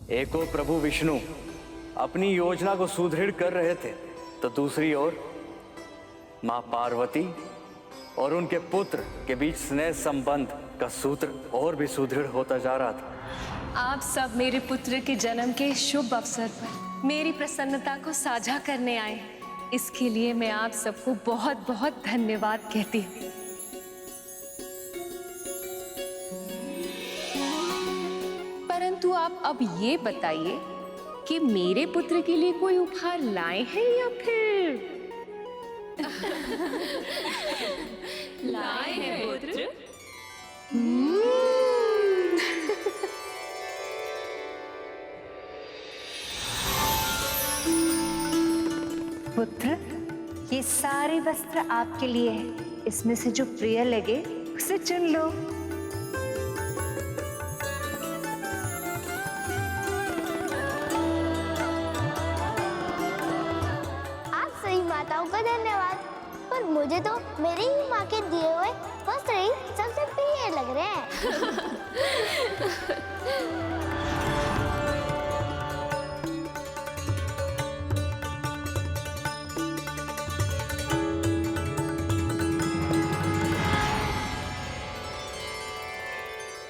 एक ओर प्रभु विष्णु अपनी योजना को सुदृढ़ कर रहे थे, तो दूसरी ओर मां पार्वती और उनके पुत्र के बीच स्नेह संबंध का सूत्र और भी सुदृढ़ होता जा रहा था। आप सब मेरे पुत्र के जन्म के शुभ अवसर पर मेरी प्रसन्नता को साझा करने आए हैं। इसके लिए मैं आप सबको बहुत बहुत धन्यवाद कहती हूँ। परंतु आप अब ये बताइए कि मेरे पुत्र के लिए कोई उपहार लाए हैं या फिर लाए हैं पुत्र? पुत्र, ये सारे वस्त्र आपके लिए हैं। इसमें से जो प्रिय लगे उसे चुन लो। आप सभी माताओं का धन्यवाद, पर मुझे तो मेरी ही माँ के दिए हुए वस्त्र ही सबसे प्रिय लग रहे हैं।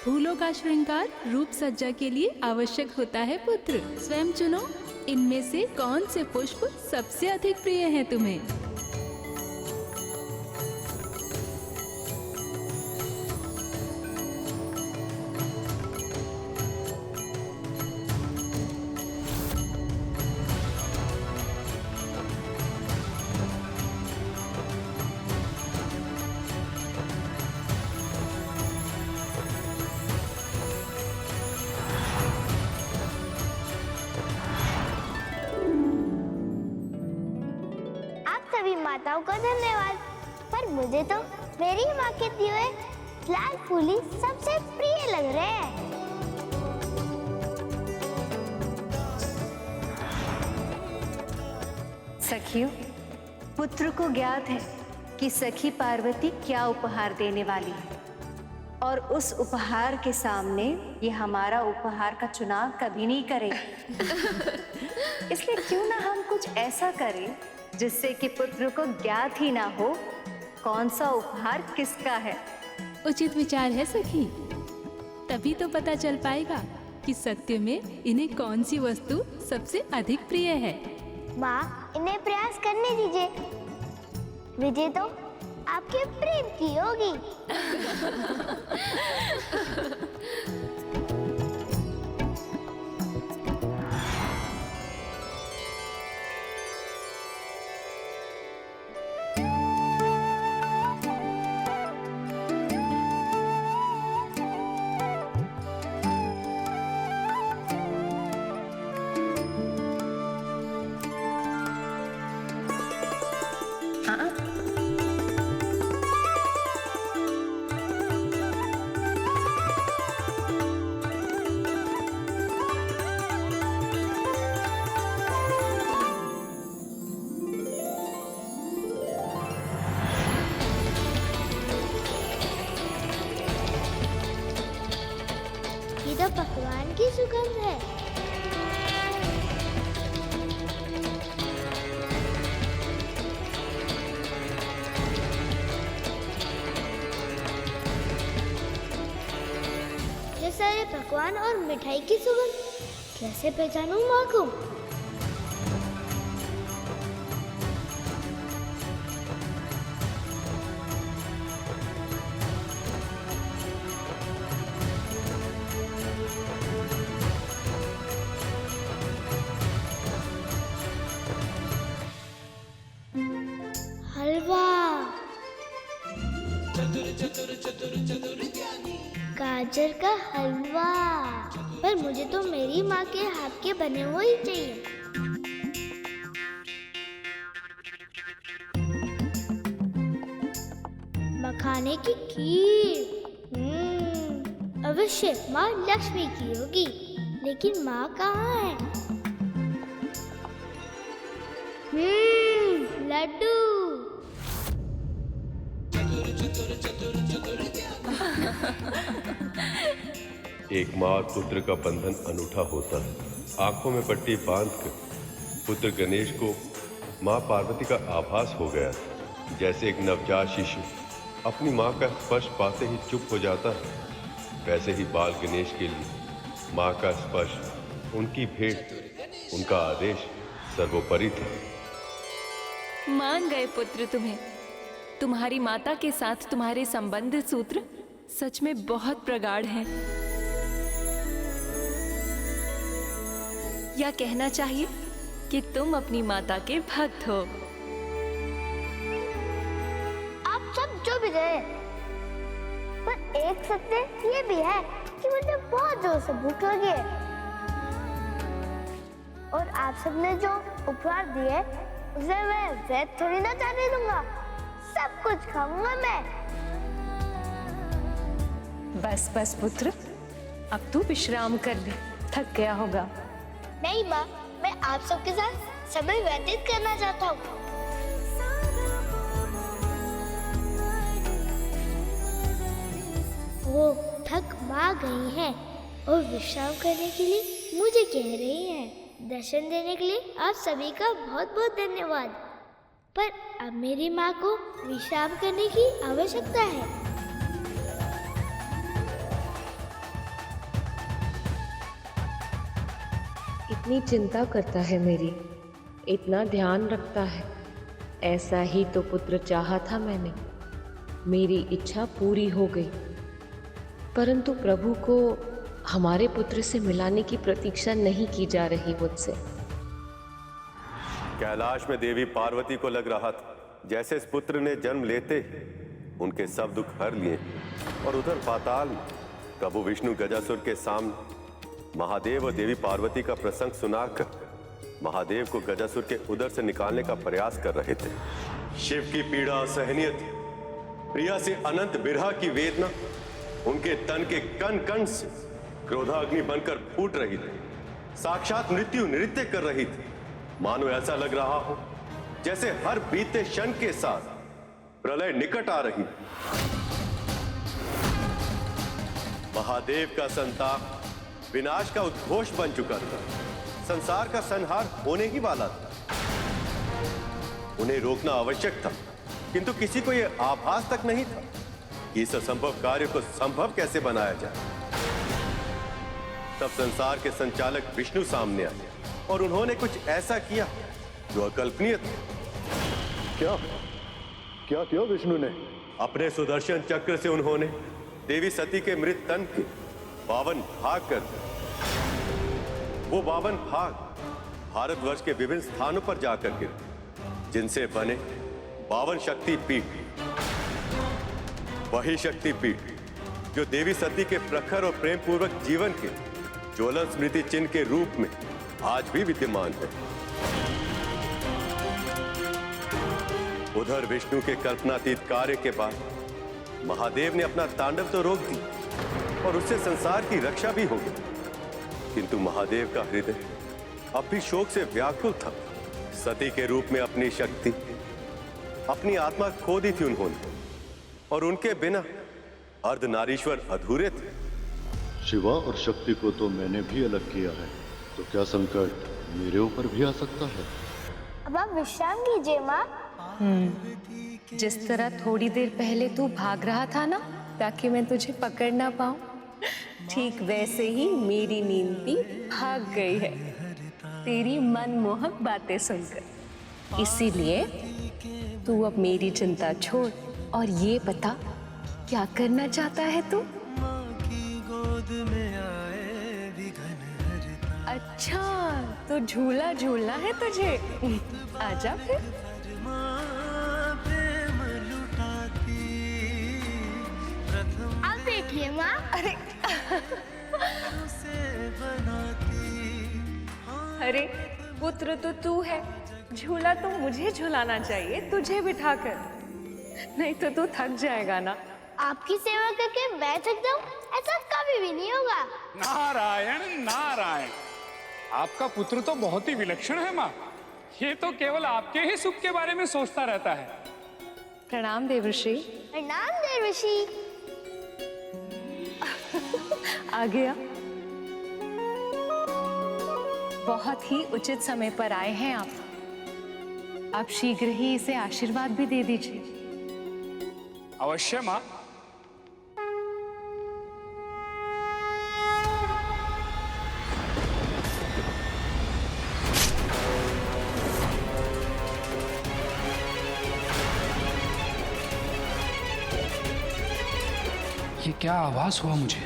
फूलों का श्रृंगार रूप सज्जा के लिए आवश्यक होता है पुत्र। स्वयं चुनो, इनमें से कौन से पुष्प सबसे अधिक प्रिय हैं तुम्हें। सभी माताओं का धन्यवाद, पर मुझे तो मेरी माँ के दिए हुए लाल फूल ही सबसे प्रिय लग रहे हैं। सखियों, पुत्र को ज्ञात है कि सखी पार्वती क्या उपहार देने वाली है, और उस उपहार के सामने ये हमारा उपहार का चुनाव कभी नहीं करेगा। इसलिए क्यों ना हम कुछ ऐसा करें जिससे कि पुत्र को ज्ञात ही ना हो कौन सा उपहार किसका है। उचित विचार है सखी, तभी तो पता चल पाएगा कि सत्य में इन्हें कौन सी वस्तु सबसे अधिक प्रिय है। माँ, इन्हें प्रयास करने दीजिए, विजय तो आपके प्रेम की होगी। ये तो पकवान की सुगंध है। ये सारे पकवान और मिठाई की सुगंध कैसे पहचानूं माँ को? हलवा, गाजर का हलवा, पर मुझे तो मेरी माँ के हाथ के बने हुए ही चाहिए। मखाने की खीर, अवश्य माँ लक्ष्मी की होगी, लेकिन माँ कहाँ है? लड्डू। एक माँ और पुत्र का बंधन अनूठा होता है। आंखों में पट्टी बांधकर पुत्र गणेश को माँ पार्वती का आभास हो गया था। जैसे एक नवजात शिशु अपनी माँ का स्पर्श पाते ही चुप हो जाता है, वैसे ही बाल गणेश के लिए माँ का स्पर्श, उनकी भेंट, उनका आदेश सर्वोपरि था। मान गए पुत्र तुम्हें। तुम्हारी माता के साथ तुम्हारे संबंध सूत्र सच में बहुत प्रगाढ़ हैं। या कहना चाहिए कि तुम अपनी माता के भक्त हो। आप सब जो भी रहे, पर एक सत्य ये भी है कि मुझे बहुत जोर से भूख लगी है और आप सबने जो उपहार दिए उसे मैं वैध थोड़ी ना जाने दूंगा। सब कुछ खाऊंगा मैं। बस बस पुत्र, अब तू विश्राम कर ले, थक गया होगा। नहीं माँ, मैं आप सबके साथ समय व्यतीत करना चाहता हूँ। वो थक माँ गई हैं और विश्राम करने के लिए मुझे कह रही हैं। दर्शन देने के लिए आप सभी का बहुत बहुत धन्यवाद। पर अब मेरी माँ को विश्राम करने की आवश्यकता है। इतनी चिंता करता है मेरी, इतना ध्यान रखता है। ऐसा ही तो पुत्र चाहा था मैंने। मेरी इच्छा पूरी हो गई, परंतु प्रभु को हमारे पुत्र से मिलाने की प्रतीक्षा नहीं की जा रही मुझसे। कैलाश में देवी पार्वती को लग रहा था जैसे इस पुत्र ने जन्म लेते ही उनके सब दुख हर लिए, और उधर पाताल में प्रभु विष्णु गजासुर के सामने महादेव और देवी पार्वती का प्रसंग सुनाकर महादेव को गजासुर के उदर से निकालने का प्रयास कर रहे थे। शिव की पीड़ा असहनीय थी। प्रिया से अनंत बिरहा की वेदना उनके तन के कण कण से क्रोधाग्नि बनकर फूट रही थी। साक्षात मृत्यु नृत्य कर रही थी। मानो ऐसा लग रहा हो जैसे हर बीते क्षण के साथ प्रलय निकट आ रही। महादेव का संताप विनाश का उद्घोष बन चुका था। संसार का संहार होने ही वाला था। उन्हें रोकना आवश्यक था, किंतु किसी को यह आभास तक नहीं था कि इस असंभव कार्य को संभव कैसे बनाया जाए। तब संसार के संचालक विष्णु सामने आए और उन्होंने कुछ ऐसा किया जो अकल्पनीय था। क्या क्या किया विष्णु ने? अपने सुदर्शन चक्र से उन्होंने देवी सती के मृत तन के 52 भाग कर दिए। वो 52 भाग भारतवर्ष के विभिन्न स्थानों पर जाकर गिरे, जिनसे बने 52 शक्ति पीठ। वही शक्ति पीठ जो देवी सती के प्रखर और प्रेम पूर्वक जीवन के ज्वलन स्मृति चिन्ह के रूप में आज भी विद्यमान है। उधर विष्णु के कल्पनातीत कार्य के बाद महादेव ने अपना तांडव तो रोक दी और उससे संसार की रक्षा भी हो गई, किंतु महादेव का हृदय अब भी शोक से व्याकुल था। सती के रूप में अपनी शक्ति, अपनी आत्मा खो दी थी उन्होंने, और उनके बिना अर्धनारीश्वर अधूरे थे। शिवा और शक्ति को तो मैंने भी अलग किया है, तो क्या संकट मेरे ऊपर भी आ सकता है? अब आप विश्राम कीजिए माँ। जिस तरह थोड़ी देर पहले तू भाग रहा था ना ताकि मैं तुझे पकड़ ना पाऊं, ठीक वैसे ही मेरी नींद भी भाग गई है तेरी मनमोहक बातें सुनकर। इसीलिए तू अब मेरी चिंता छोड़ और ये बता क्या करना चाहता है तू? अच्छा, तो झूला झूलना है तुझे? आजा फिर। आप बैठिए माँ। अरे अरे पुत्र तो तू है, झूला तो मुझे झुलाना चाहिए, तुझे बिठाकर, नहीं तो तू थक जाएगा ना। आपकी सेवा करके मैं थक जाऊं, ऐसा कभी भी नहीं होगा। नारायण नारायण, आपका पुत्र तो बहुत ही विलक्षण है माँ। ये तो केवल आपके ही सुख के बारे में सोचता रहता है। प्रणाम देवर्षि। प्रणाम देवर्षि। आ गया। बहुत ही उचित समय पर आए हैं आप शीघ्र ही इसे आशीर्वाद भी दे दीजिए। अवश्य माँ। ये क्या आभास हुआ मुझे?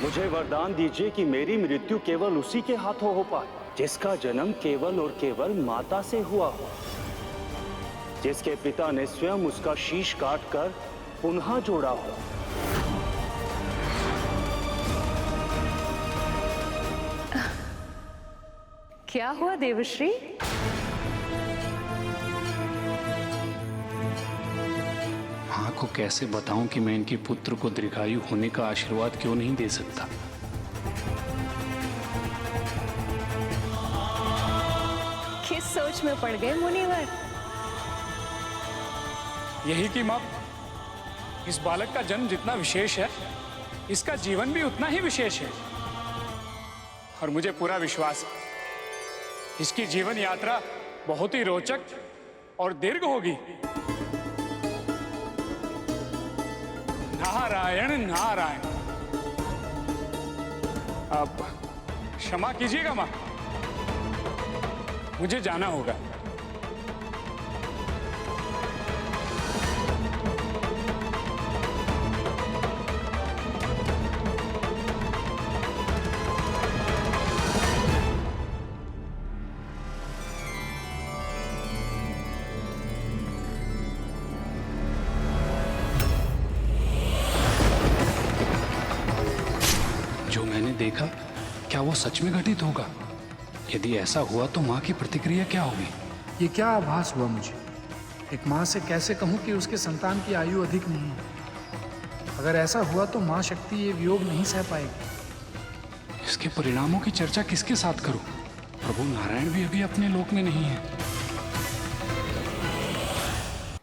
मुझे वरदान दीजिए कि मेरी मृत्यु केवल उसी के हाथों हो पाए जिसका जन्म केवल और केवल माता से हुआ हो, जिसके पिता ने स्वयं उसका शीश काटकर पुनः जोड़ा हो। क्या हुआ देवश्री? माँ को कैसे बताऊं कि मैं इनके पुत्र को दीर्घायु होने का आशीर्वाद क्यों नहीं दे सकता? किस सोच में पड़ गए मुनिवर? यही कि माँ, इस बालक का जन्म जितना विशेष है, इसका जीवन भी उतना ही विशेष है। और मुझे पूरा विश्वास है इसकी जीवन यात्रा बहुत ही रोचक और दीर्घ होगी। नारायण नारायण। आप क्षमा कीजिएगा मां, मुझे जाना होगा। जो मैंने देखा क्या वो सच में घटित होगा? यदि ऐसा हुआ तो माँ की प्रतिक्रिया क्या होगी? ये क्या आभास हुआ मुझे? एक माँ से कैसे कहूँ कि उसके संतान की आयु अधिक नहीं है? अगर ऐसा हुआ तो माँ शक्ति ये वियोग नहीं सह पाएगी। इसके परिणामों की चर्चा किसके साथ करूं? प्रभु नारायण भी अभी अपने लोक में नहीं है।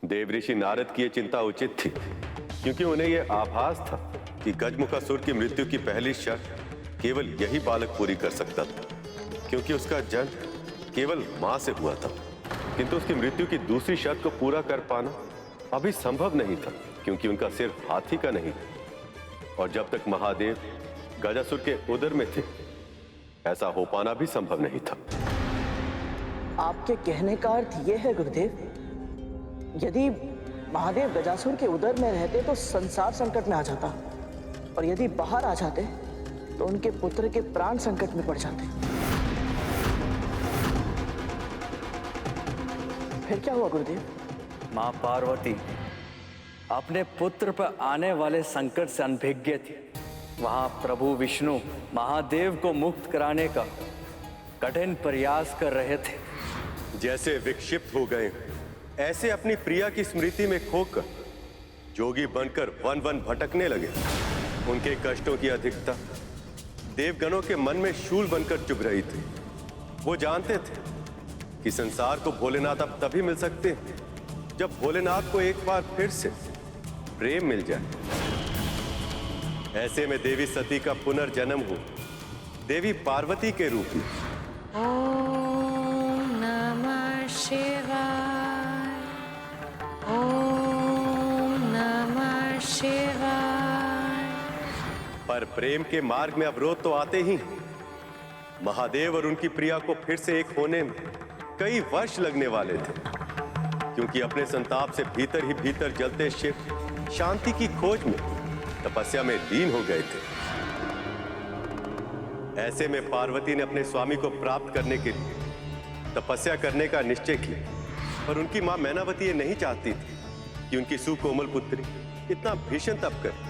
देवऋषि नारद की ये चिंता उचित थी, क्योंकि उन्हें यह आभास था कि गजमुखासुर की मृत्यु की पहली शर्त केवल यही बालक पूरी कर सकता था, क्योंकि उसका जन्म केवल मां से हुआ था। किंतु उसकी मृत्यु की दूसरी शर्त को पूरा कर पाना अभी संभव नहीं था, क्योंकि उनका सिर हाथी का नहीं था, और जब तक महादेव गजासुर के उदर में थे ऐसा हो पाना भी संभव नहीं था। आपके कहने का अर्थ यह है गुरुदेव, यदि महादेव गजासुर के उदर में रहते तो संसार संकट में आ जाता, और यदि बाहर आ जाते तो उनके पुत्र के प्राण संकट में पड़ जाते। फिर क्या हुआ गुरुदेव? मां पार्वती अपने पुत्र पर आने वाले संकट से अनभिज्ञ थी। वहां प्रभु विष्णु महादेव को मुक्त कराने का कठिन प्रयास कर रहे थे। जैसे विक्षिप्त हो गए ऐसे अपनी प्रिया की स्मृति में खोकर जोगी बनकर वन वन भटकने लगे। उनके कष्टों की अधिकता देवगणों के मन में शूल बनकर चुभ रही थी। वो जानते थे कि संसार को भोलेनाथ अब तभी मिल सकते हैं जब भोलेनाथ को एक बार फिर से प्रेम मिल जाए। ऐसे में देवी सती का पुनर्जन्म हो देवी पार्वती के रूप में। ओम नमः शिवाय, ओम नमः शिवाय। पर प्रेम के मार्ग में अवरोध तो आते ही। महादेव और उनकी प्रिया को फिर से एक होने में कई वर्ष लगने वाले थे, क्योंकि अपने संताप से भीतर ही भीतर जलते शिव शांति की खोज में तपस्या में लीन हो गए थे। ऐसे में पार्वती ने अपने स्वामी को प्राप्त करने के लिए तपस्या करने का निश्चय किया, पर उनकी मां मैनावती ये नहीं चाहती थी कि उनकी सुकोमल पुत्री इतना भीषण तप करे।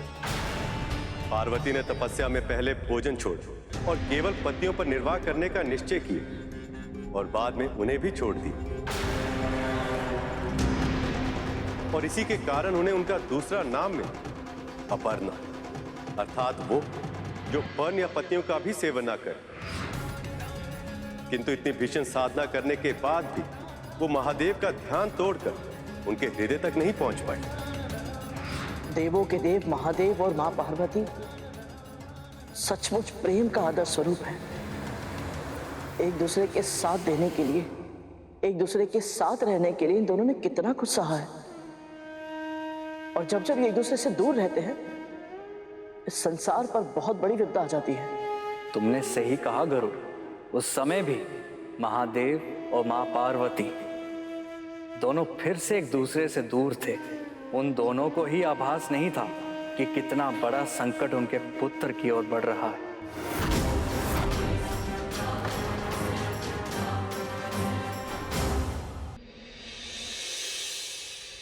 पार्वती ने तपस्या में पहले भोजन छोड़ा और केवल पतियों पर निर्वाह करने का निश्चय किया, और बाद में उन्हें भी छोड़ दी। और इसी के कारण उन्हें उनका दूसरा नाम मिला, अपर्णा, अर्थात वो जो पर्ण या पतियों का भी सेवन न करे। किंतु इतनी भीषण साधना करने के बाद भी वो महादेव का ध्यान तोड़कर उनके हृदय तक नहीं पहुंच पाए। देवों के देव महादेव और मां पार्वती सचमुच प्रेम का आदर्श स्वरूप है। एक दूसरे के साथ देने के लिए, एक दूसरे के साथ रहने के लिए इन दोनों ने कितना कुछ सहा है। और जब जब ये एक दूसरे से दूर रहते हैं, इस संसार पर बहुत बड़ी विपदा आ जाती है। तुमने सही कहा गरुड़। उस समय भी महादेव और मां पार्वती दोनों फिर से एक दूसरे से दूर थे। उन दोनों को ही आभास नहीं था कि कितना बड़ा संकट उनके पुत्र की ओर बढ़ रहा है।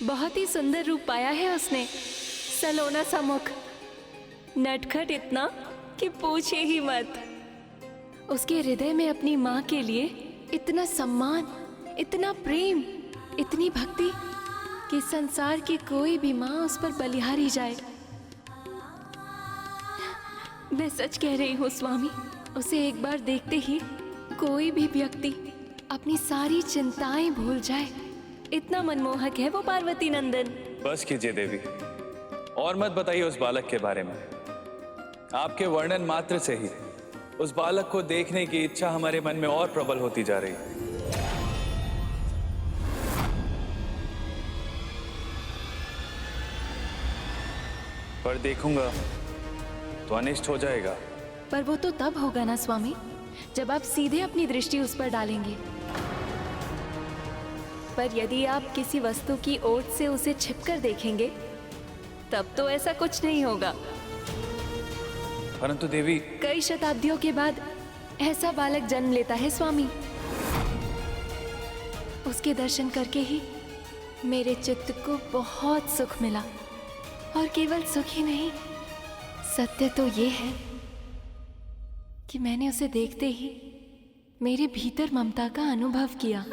बहुत ही सुंदर रूप पाया है उसने, सलोना सा मुख, नटखट इतना कि पूछे ही मत। उसके हृदय में अपनी माँ के लिए इतना सम्मान, इतना प्रेम, इतनी भक्ति कि संसार की कोई भी माँ उस पर बलिहारी जाए। मैं सच कह रही हूँ स्वामी, उसे एक बार देखते ही कोई भी व्यक्ति अपनी सारी चिंताएं भूल जाए। इतना मनमोहक है वो पार्वती नंदन। बस कीजिए देवी, और मत बताइए उस बालक के बारे में। आपके वर्णन मात्र से ही उस बालक को देखने की इच्छा हमारे मन में और प्रबल होती जा रही है। पर देखूंगा तो अनिष्ट हो जाएगा। पर वो तो तब होगा ना स्वामी, जब आप सीधे अपनी दृष्टि उस पर डालेंगे। पर यदि आप किसी वस्तु की ओट से उसे छिपकर देखेंगे, तब तो ऐसा कुछ नहीं होगा। परंतु देवी, कई शताब्दियों के बाद ऐसा बालक जन्म लेता है स्वामी। उसके दर्शन करके ही मेरे चित्त को बहुत सुख मिला। और केवल सुख ही नहीं, सत्य तो ये है कि मैंने उसे देखते ही मेरे भीतर ममता का अनुभव किया।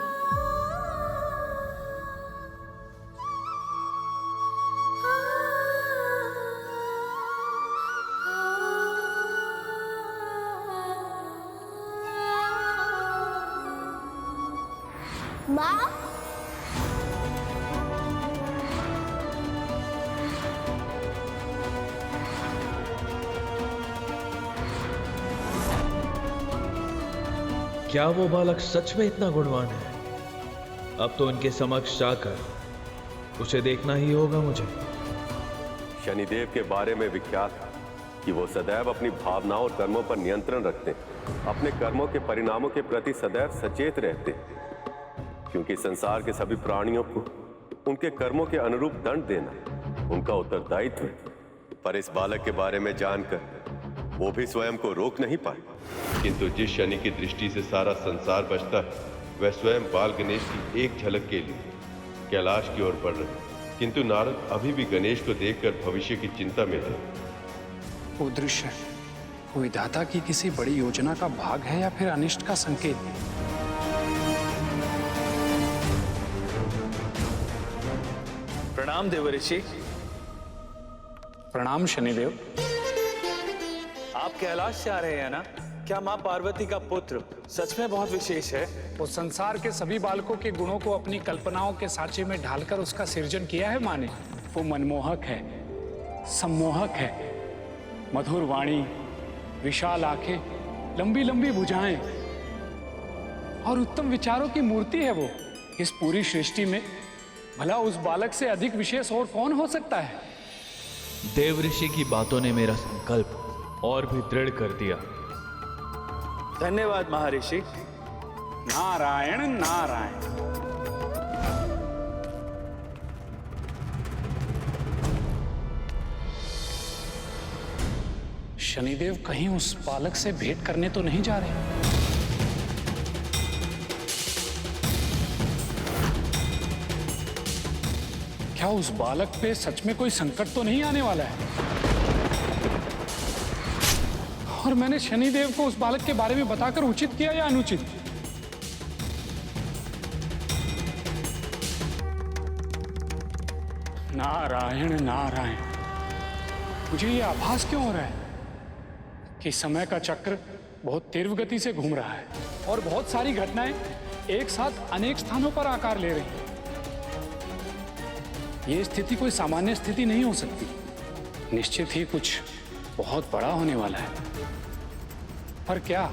माँ, क्या वो बालक सच में इतना गुणवान है? अब तो उनके समक्ष जाकर उसे देखना ही होगा मुझे। शनिदेव के बारे में विख्यात है कि वो सदैव अपनी भावनाओं और कर्मों पर नियंत्रण रखते हैं। अपने कर्मों के परिणामों के प्रति सदैव सचेत रहते हैं, क्योंकि संसार के सभी प्राणियों को उनके कर्मों के अनुरूप दंड देना उनका उत्तरदायित्व है। पर इस बालक के बारे में जानकर वो भी स्वयं को रोक नहीं पाए। किंतु जिस शनि की दृष्टि से सारा संसार बचता है, वह स्वयं बाल गणेश की एक झलक के लिए कैलाश की ओर बढ़ रहे। किंतु नारद अभी भी गणेश को देखकर भविष्य की चिंता में है। वो दृश्य विधाता की किसी बड़ी योजना का भाग है या फिर अनिष्ट का संकेत? प्रणाम देवऋषि। प्रणाम शनिदेव। आप कैलाश से आ रहे हैं ना? क्या माँ पार्वती का पुत्र सच में बहुत विशेष है? वो संसार के सभी बालकों के गुणों को अपनी कल्पनाओं के सांचे में ढालकर उसका सृजन किया है माँ ने। वो मनमोहक है, सम्मोहक है, मधुर वाणी, विशाल आंखें, लंबी लंबी भुजाएं और उत्तम विचारों की मूर्ति है वो। इस पूरी सृष्टि में भला उस बालक से अधिक विशेष और कौन हो सकता है? देवऋषि की बातों ने मेरा संकल्प और भी दृढ़ कर दिया। धन्यवाद महर्षि। नारायण नारायण। शनिदेव कहीं उस बालक से भेंट करने तो नहीं जा रहे? क्या उस बालक पे सच में कोई संकट तो नहीं आने वाला है? और मैंने शनिदेव को उस बालक के बारे में बताकर उचित किया या अनुचित? नारायण नारायण। मुझे ये आभास क्यों हो रहा है कि समय का चक्र बहुत तीव्र गति से घूम रहा है और बहुत सारी घटनाएं एक साथ अनेक स्थानों पर आकार ले रही हैं। ये स्थिति कोई सामान्य स्थिति नहीं हो सकती। निश्चित ही कुछ बहुत बड़ा होने वाला है। पर क्या